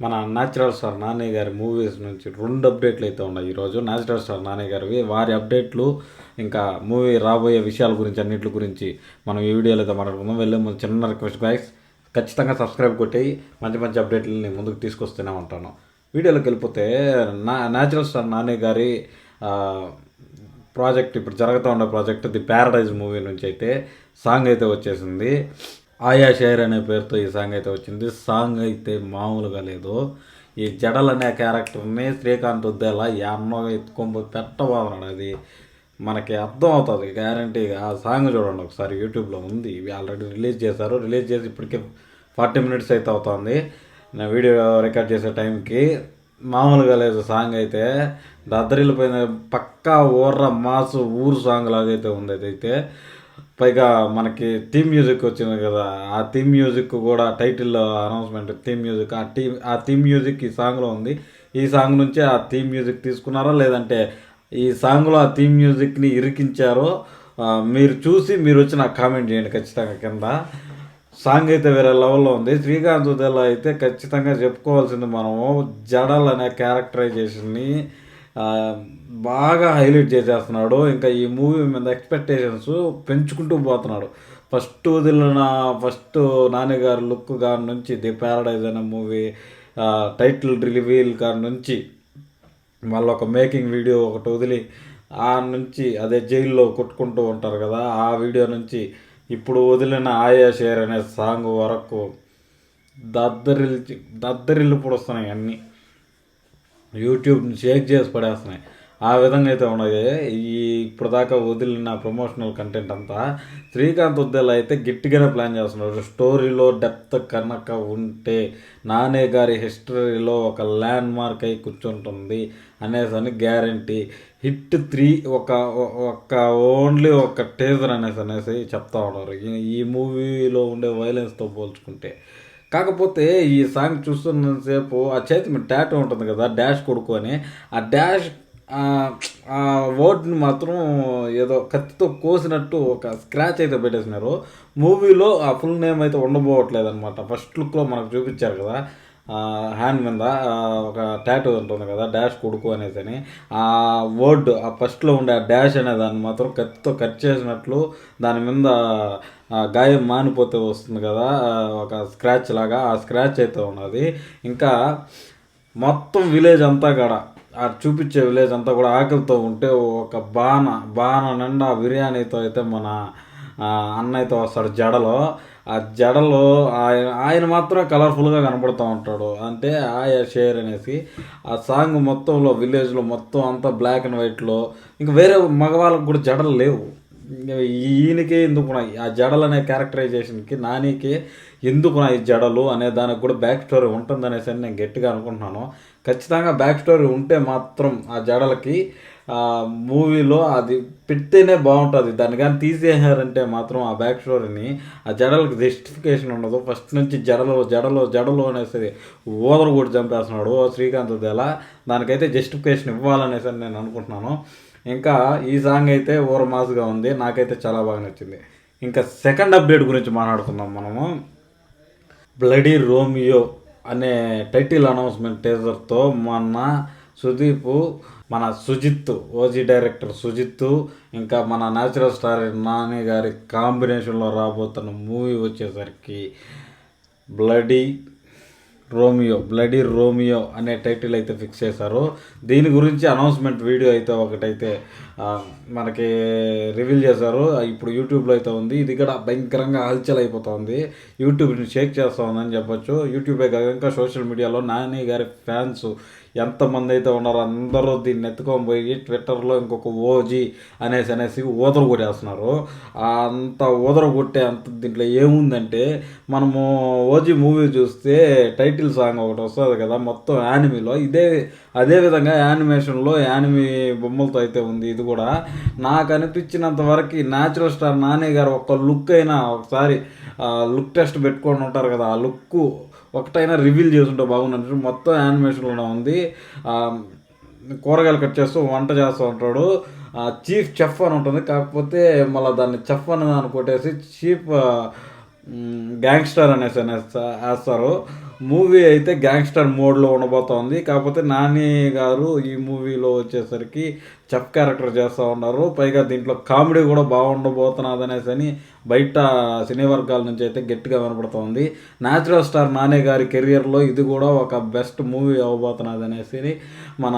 మన natural star Nani గారి movies నుంచి 2 అప్డేట్లు అయితే ఉన్నాయి ఈరోజు. న్యాచురల్ స్టార్ నాని గారివి వారి అప్డేట్లు, ఇంకా మూవీ రాబోయే విషయాల గురించి అన్నింటి గురించి మనం ఈ వీడియోలో అయితే మాట్లాడుకుందాం. వెళ్ళే ముందు చిన్న రిక్వెస్ట్ గైస్, ఖచ్చితంగా సబ్స్క్రైబ్ కొట్టి మంచి మంచి అప్డేట్లని ముందుకు తీసుకొస్తూనే ఉంటాను. వీడియోలోకి వెళ్ళిపోతే న్యాచురల్ స్టార్ నాని గారి ప్రాజెక్ట్, ఇప్పుడు జరుగుతూ ఉండే ప్రాజెక్ట్ ది ప్యారడైజ్ మూవీ నుంచి అయితే సాంగ్ అయితే వచ్చేసింది. ఆయా షేర్ అనే పేరుతో ఈ సాంగ్ అయితే వచ్చింది. సాంగ్ అయితే మామూలుగా లేదు. ఈ జడల్ అనే క్యారెక్టర్ని శ్రీకాంత్ ఉద్దేలా ఎన్నో ఎత్తుకొని పెట్టబోతున్నాడు. అది మనకి అర్థం అవుతుంది గ్యారంటీగా. ఆ సాంగ్ చూడండి ఒకసారి, యూట్యూబ్లో ఉంది. ఇవి ఆల్రెడీ రిలీజ్ చేశారు. రిలీజ్ చేసి ఇప్పటికే 40 మినిట్స్ అయితే అవుతుంది. నేను వీడియో రికార్డ్ చేసే టైంకి మామూలుగా లేదు. సాంగ్ అయితే దద్దరిల్లిపోయిన పక్కా ఊర్ర మాసు ఊరు సాంగ్ లాగైతే ఉంది. అదైతే పైగా మనకి థీమ్ మ్యూజిక్ వచ్చింది కదా, ఆ థీమ్ మ్యూజిక్ కూడా టైటిల్లో అనౌన్స్మెంట్ థీమ్ మ్యూజిక్, ఆ థీమ్ మ్యూజిక్ ఈ సాంగ్లో ఉంది. ఈ సాంగ్ నుంచి ఆ థీమ్ మ్యూజిక్ తీసుకున్నారో లేదంటే ఈ సాంగ్లో ఆ థీమ్ మ్యూజిక్ని ఇరికించారో మీరు చూసి మీరు వచ్చి నాకు కామెంట్ చేయండి ఖచ్చితంగా కింద. సాంగ్ అయితే వేరే లెవెల్లో ఉంది. శ్రీకాంత్ ఉదయలో అయితే ఖచ్చితంగా చెప్పుకోవాల్సింది మనము జడల్ అనే క్యారెక్టరైజేషన్ని బాగా హైలైట్ చేసేస్తున్నాడు. ఇంకా ఈ మూవీ మీద ఎక్స్పెక్టేషన్స్ పెంచుకుంటూ పోతున్నాడు. ఫస్ట్ నాన్నగారు లుక్ గారి నుంచి ది ప్యారడైజ్ అనే మూవీ టైటిల్ రివీల్ గారి నుంచి మళ్ళీ ఒక మేకింగ్ వీడియో ఒకటి వదిలి ఆ నుంచి అదే జైల్లో కొట్టుకుంటూ ఉంటారు కదా, ఆ వీడియో నుంచి ఇప్పుడు వదిలిన ఆయా షేర్ అనే సాంగ్ వరకు దద్దరిల్లు పొడుస్తున్నాయి అన్నీ. యూట్యూబ్ని షేక్ చేసి పడేస్తున్నాయి. ఆ విధంగా అయితే ఉన్నాయి ఇప్పుడు దాకా వదిలిన ప్రమోషనల్ కంటెంట్ అంతా. శ్రీకాంత్ ఉద్దేలా అయితే గట్టిగానే ప్లాన్ చేస్తున్నాడు. స్టోరీలో డెప్త్ కనుక ఉంటే నానే గారి హిస్టరీలో ఒక ల్యాండ్ మార్క్ అయి కూర్చుంటుంది అనేసి గ్యారంటీ. హిట్ 3 ఓన్లీ ఒక టేజర్ అనేసి చెప్తా ఉన్నారు ఈ మూవీలో ఉండే వైలెన్స్తో పోల్చుకుంటే. కాకపోతే ఈ సాంగ్ చూస్తున్నంతసేపు ఆ చేతి మీద టాటూ ఉంటుంది కదా, డాష్ కొడుకు అని, ఆ డాష్ ఆ వర్డ్ని మాత్రం ఏదో కత్తితో కోసినట్టు ఒక స్క్రాచ్ అయితే పెట్టేసినారు. మూవీలో ఆ ఫుల్ నేమ్ అయితే ఉండబోవట్లేదు అనమాట. ఫస్ట్ లుక్లో మనకు చూపించారు కదా, హ్యాండ్ మీద ఒక టాటూ ఉంటుంది కదా, డాష్ కొడుకు అనేసి. ఆ వర్డ్ ఆ ఫస్ట్లో ఉండే ఆ డాష్ అనే దాన్ని మాత్రం కత్తితో కట్ చేసినట్లు దాని మీద గాయం మానిపోతే వస్తుంది కదా ఒక స్క్రాచ్ లాగా, ఆ స్క్రాచ్ అయితే ఉన్నది. ఇంకా మొత్తం విలేజ్ అంతా కూడా ఆ చూపించే విలేజ్ అంతా కూడా ఆకలితో ఉంటే ఒక బాణ నిండా బిర్యానీతో అయితే మన అన్న అయితే వస్తాడు జడలో. ఆ జడలో ఆయన మాత్రం కలర్ఫుల్గా కనపడుతూ ఉంటాడు. అంటే ఆయా షేర్ అనేసి ఆ సాంగ్ మొత్తంలో విలేజ్లో మొత్తం అంతా బ్లాక్ అండ్ వైట్లో, ఇంకా వేరే మగవాళ్ళకి కూడా జడలు లేవు. ఈయనకే ఎందుకున్నాయి ఆ జడలు అనే క్యారెక్టరైజేషన్కి, నానికి ఎందుకున్నాయి జడలు అనే దానికి కూడా బ్యాక్ స్టోరీ ఉంటుందనేసి నేను గట్టిగా అనుకుంటున్నాను. ఖచ్చితంగా బ్యాక్ స్టోరీ ఉంటే మాత్రం ఆ జడలకి మూవీలో అది పెడితేనే బాగుంటుంది. దాన్ని కానీ తీసేసారంటే మాత్రం ఆ బ్యాక్ స్టోరీని, ఆ జడలకు జస్టిఫికేషన్ ఉండదు. ఫస్ట్ నుంచి జడలు అనేసి ఓదరు కూడా చంపేస్తున్నాడు శ్రీకాంత్ ఉద్దేలా. దానికైతే జస్టిఫికేషన్ ఇవ్వాలనేసి నేను అనుకుంటున్నాను. ఇంకా ఈ సాంగ్ అయితే ఓవర్ మాస్గా ఉంది, నాకైతే చాలా బాగా నచ్చింది. ఇంకా సెకండ్ అప్డేట్ గురించి మాట్లాడుకుందాం మనము. బ్లడీ రోమియో అనే టైటిల్ అనౌన్స్మెంట్ టీజర్తో మొన్న మన సుజిత్, ఓజీ డైరెక్టర్ సుజిత్, ఇంకా మన న్యాచురల్ స్టార్ నాని గారి కాంబినేషన్లో రాబోతున్న మూవీ వచ్చేసరికి బ్లడీ రోమియో అనే టైటిల్ అయితే ఫిక్స్ చేశారు. దీని గురించి అనౌన్స్మెంట్ వీడియో అయితే ఒకటైతే మనకి రివీల్ చేశారు. ఇప్పుడు యూట్యూబ్లో అయితే ఉంది. ఇది కూడా భయంకరంగా హల్చల్ అయిపోతుంది, యూట్యూబ్ని షేక్ చేస్తూ ఉందని చెప్పొచ్చు. యూట్యూబే కాక ఇంకా సోషల్ మీడియాలో నాని గారి ఫ్యాన్స్ ఎంతమంది అయితే ఉన్నారో అందరూ దీన్ని ఎత్తుకొని పోయి ట్విట్టర్లో ఇంకొక ఓజీ అనేసి ఊదర కొట్టేస్తున్నారు. అంత ఊదర కొట్టే అంత దీంట్లో ఏముందంటే, మనము ఓజీ మూవీ చూస్తే టైటిల్ సాంగ్ ఒకటి వస్తుంది కదా మొత్తం యానిమీలో, అదేవిధంగా యానిమేషన్లో యానిమీ బొమ్మలతో అయితే ఉంది. ఇది కూడా నాకు అనిపించినంత వరకు న్యాచురల్ స్టార్ నాని గారు ఒక లుక్ అయినా ఒకసారి లుక్ టెస్ట్ పెట్టుకొని ఉంటారు కదా, ఆ లుక్ ఒకటైనా రివీల్ చేసుంటే బాగుంది. మొత్తం యానిమేషన్లోనే ఉంది. కూరగాయలు కట్ చేస్తూ వంట చేస్తూ ఉంటాడు. చీఫ్ చెఫ్ అని ఉంటుంది, కాకపోతే మళ్ళీ దాన్ని చెఫ్ అని కొట్టేసి చీఫ్ గ్యాంగ్స్టర్ అనేసి వేస్తారు. మూవీ అయితే గ్యాంగ్స్టర్ మోడ్లో ఉండబోతోంది. కాకపోతే నాని గారు ఈ మూవీలో వచ్చేసరికి చెఫ్ క్యారెక్టర్ చేస్తూ ఉన్నారు. పైగా దీంట్లో కామెడీ కూడా బాగుండబోతున్నది అనేసి అని బయట సినీ వర్గాల నుంచి అయితే గట్టిగా వినపడుతోంది. న్యాచురల్ స్టార్ నాని గారి కెరియర్లో ఇది కూడా ఒక బెస్ట్ మూవీ అవ్వబోతున్నది అనేసి మన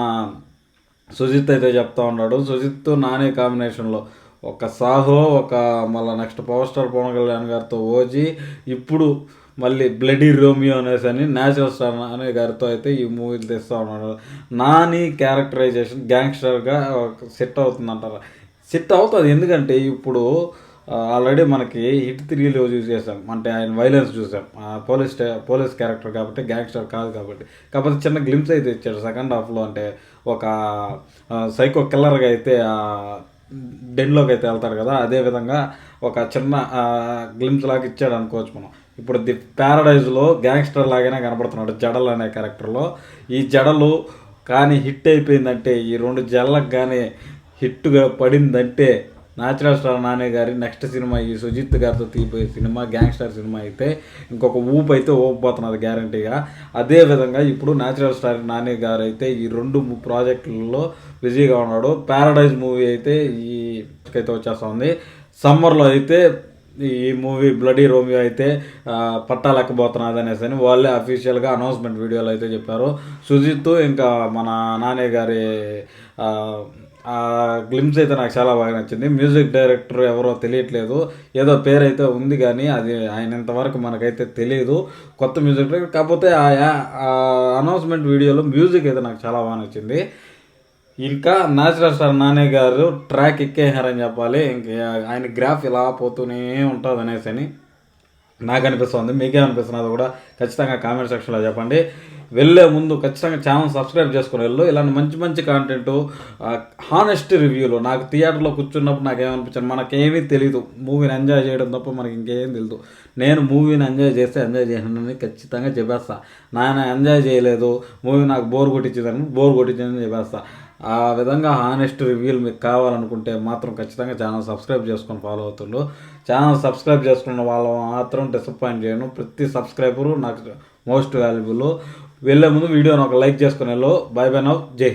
సుజిత్ అయితే చెప్తా ఉన్నాడు. సుజిత్ నాని కాంబినేషన్లో ఒక సాహో, ఒక మళ్ళీ next power star Pawan Kalyan గారితో ఓజీ, ఇప్పుడు మళ్ళీ బ్లడీ రోమియో అనేసి అని న్యాచురల్ స్టార్ నాని గారితో అయితే ఈ మూవీలు తెస్తూ ఉన్నాడు. నాని క్యారెక్టరైజేషన్ గ్యాంగ్స్టర్గా సెట్ అవుతుంది అంటారా? సెట్ అవుతుంది. ఎందుకంటే ఇప్పుడు ఆల్రెడీ మనకి హిట్ 3లో చూసేసాం, అంటే ఆయన వైలెన్స్ చూసాం. పోలీస్ క్యారెక్టర్ కాబట్టి, గ్యాంగ్స్టర్ కాదు కాబట్టి. కాకపోతే చిన్న గ్లిమ్స్ అయితే ఇచ్చాడు సెకండ్ హాఫ్లో, అంటే ఒక సైకో కిల్లర్గా అయితే డెన్లోకి అయితే వెళ్తారు కదా, అదేవిధంగా ఒక చిన్న గ్లిమ్స్ లాగా ఇచ్చాడు అనుకోవచ్చు మనం. ఇప్పుడు ది ప్యారడైజ్లో గ్యాంగ్స్టర్ లాగానే కనపడుతున్నాడు జడలు అనే క్యారెక్టర్లో. ఈ జడలు కానీ హిట్ అయిపోయిందంటే, ఈ 2 జడలకు కానీ హిట్గా పడిందంటే న్యాచురల్ స్టార్ నాని గారి నెక్స్ట్ సినిమా ఈ సుజిత్ గారితో తీపోయే సినిమా గ్యాంగ్స్టర్ సినిమా అయితే ఇంకొక ఊపు అయితే ఊపిపోతున్నది గ్యారంటీగా. అదేవిధంగా ఇప్పుడు న్యాచురల్ స్టార్ నాని గారు అయితే ఈ 2 ప్రాజెక్టులలో బిజీగా ఉన్నాడు. ప్యారడైజ్ మూవీ అయితే ఈ అయితే వచ్చేస్తుంది. సమ్మర్లో అయితే ఈ మూవీ బ్లడీ రోమియో అయితే పట్టాలెక్కబోతున్నది అనేసి అని వాళ్ళే అఫీషియల్గా అనౌన్స్మెంట్ వీడియోలో అయితే చెప్పారు. సుజిత్ ఇంకా మన నాని గారి గ్లిమ్స్ అయితే నాకు చాలా బాగా నచ్చింది. మ్యూజిక్ డైరెక్టర్ ఎవరో తెలియట్లేదు, ఏదో పేరు అయితే ఉంది కానీ అది ఆయన ఇంతవరకు మనకైతే తెలియదు, కొత్త మ్యూజిక్ డైరెక్టర్. కాకపోతే ఆ అనౌన్స్మెంట్ వీడియోలో మ్యూజిక్ అయితే నాకు చాలా బాగా నచ్చింది. ఇంకా న్యాచురల్ స్టార్ నాని గారు ట్రాక్ ఎక్కేసారని చెప్పాలి. ఇంకా ఆయన గ్రాఫ్ ఇలా పోతూనే ఉంటుంది అనేసి అని నాకు అనిపిస్తుంది. మీకే అనిపిస్తున్నది కూడా ఖచ్చితంగా కామెంట్ సెక్షన్లో చెప్పండి. వెళ్ళే ముందు ఖచ్చితంగా ఛానల్ సబ్స్క్రైబ్ చేసుకుని వెళ్ళు. ఇలాంటి మంచి మంచి కాంటెంట్, హానెస్ట్ రివ్యూలు. నాకు థియేటర్లో కూర్చున్నప్పుడు నాకేమనిపించింది, మనకేమీ తెలియదు, మూవీని ఎంజాయ్ చేయడం తప్ప మనకి ఇంకేం తెలియదు. నేను మూవీని ఎంజాయ్ చేసానని ఖచ్చితంగా చెప్పేస్తా. నాయన ఎంజాయ్ చేయలేదు, మూవీ నాకు బోర్ కొట్టించిందని చెప్పేస్తా. ఆ విధంగా హానెస్ట్ రివ్యూలు మీకు కావాలనుకుంటే మాత్రం ఖచ్చితంగా ఛానల్ సబ్స్క్రైబ్ చేసుకొని ఫాలో అవుతుండు. ఛానల్ సబ్స్క్రైబ్ చేసుకున్న వాళ్ళు మాత్రం డిసప్పాయింట్ చేయను. ప్రతి సబ్స్క్రైబరు నాకు మోస్ట్ వాల్యుబుల్. వెళ్ళే ముందు వీడియోని ఒక లైక్ చేసుకుని వెళ్ళు. బై బై నౌ, జై హింద్.